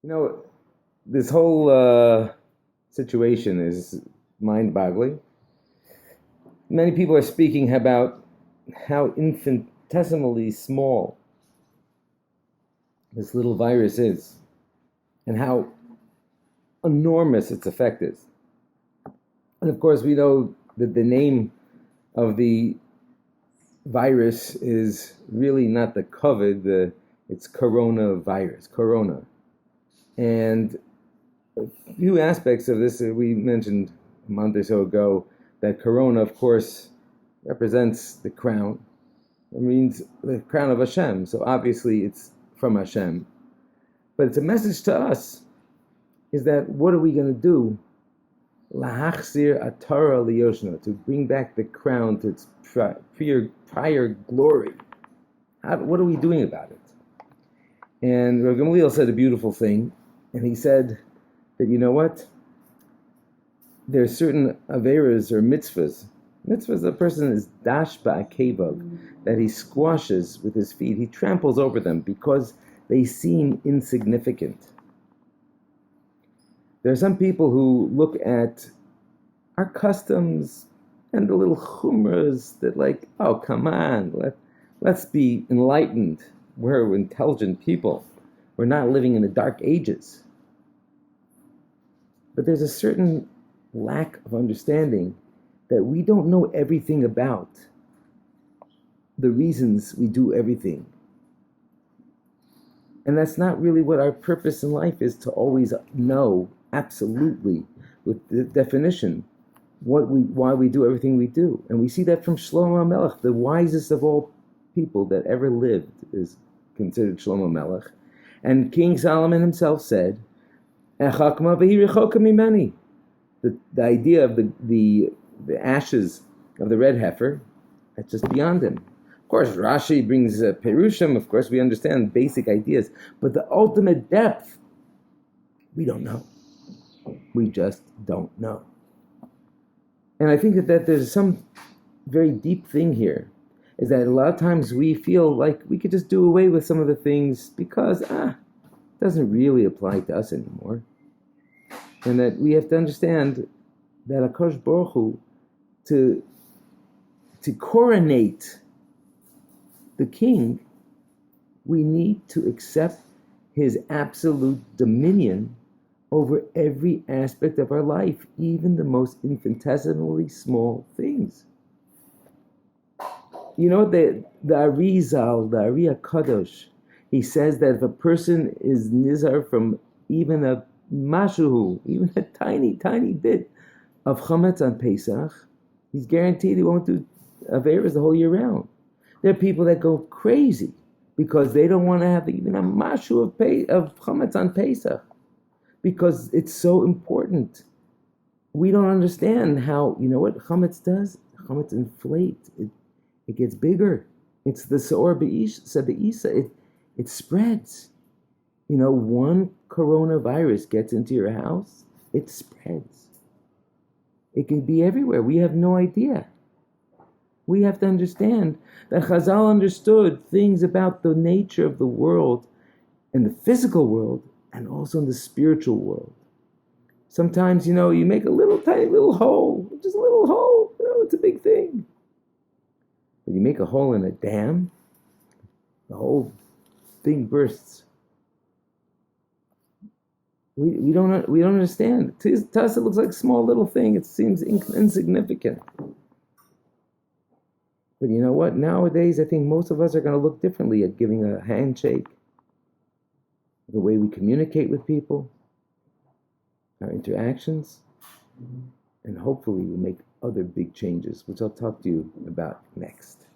You know, this whole situation is mind-boggling. Many people are speaking about how infinitesimally small this little virus is and how enormous its effect is. And of course, we know that the name of the virus is really not the COVID, it's coronavirus, corona. And a few aspects of this we mentioned a month or so ago, that corona, of course, represents the crown. It means the crown of Hashem. So obviously it's from Hashem. But it's a message to us, is that what are we going to do? Lahachzir atara liyoshna, to bring back the crown to its prior glory. What are we doing about it? And Rav Gamliel said a beautiful thing, and he said that, you know what? There are certain averas or mitzvahs. Mitzvahs, a person is dash ba'akevav, that he squashes with his feet. He tramples over them because they seem insignificant. There are some people who look at our customs and the little chumras that oh, come on, let's be enlightened. We're intelligent people. We're not living in the dark ages. But there's a certain lack of understanding that we don't know everything about the reasons we do everything. And that's not really what our purpose in life is, to always know absolutely with the definition why we do everything we do. And we see that from Shlomo HaMelech, the wisest of all people that ever lived is considered Shlomo HaMelech. And King Solomon himself said, "Echakma v'hi rechoka mimeni." The idea of the ashes of the red heifer, that's just beyond him. Of course, Rashi brings Perushim. Of course, we understand basic ideas. But the ultimate depth, we don't know. We just don't know. And I think that there's some very deep thing here, is that a lot of times we feel like we could just do away with some of the things because, it doesn't really apply to us anymore. And that we have to understand that HaKadosh Baruch Hu, to coronate the king, we need to accept his absolute dominion over every aspect of our life, even the most infinitesimally small things. You know, the Arizal, the Ari HaKadosh, he says that if a person is nizar from even a mashuhu, even a tiny, tiny bit of chametz on Pesach, he's guaranteed he won't do averas the whole year round. There are people that go crazy because they don't want to have even a mashu of chametz on Pesach, because it's so important. We don't understand how, you know what chametz does? Chametz inflates. It gets bigger. It's the Seor Be'isa. It spreads. You know, one coronavirus gets into your house, it spreads. It can be everywhere. We have no idea. We have to understand that Chazal understood things about the nature of the world and the physical world and also in the spiritual world. Sometimes, you make a little tiny little hole, just a little hole, it's a big thing. When you make a hole in a dam, the whole thing bursts. We don't understand. To us, it looks like a small little thing. It seems insignificant. But you know what? Nowadays, I think most of us are going to look differently at giving a handshake, the way we communicate with people, our interactions, and hopefully we'll make other big changes, which I'll talk to you about next.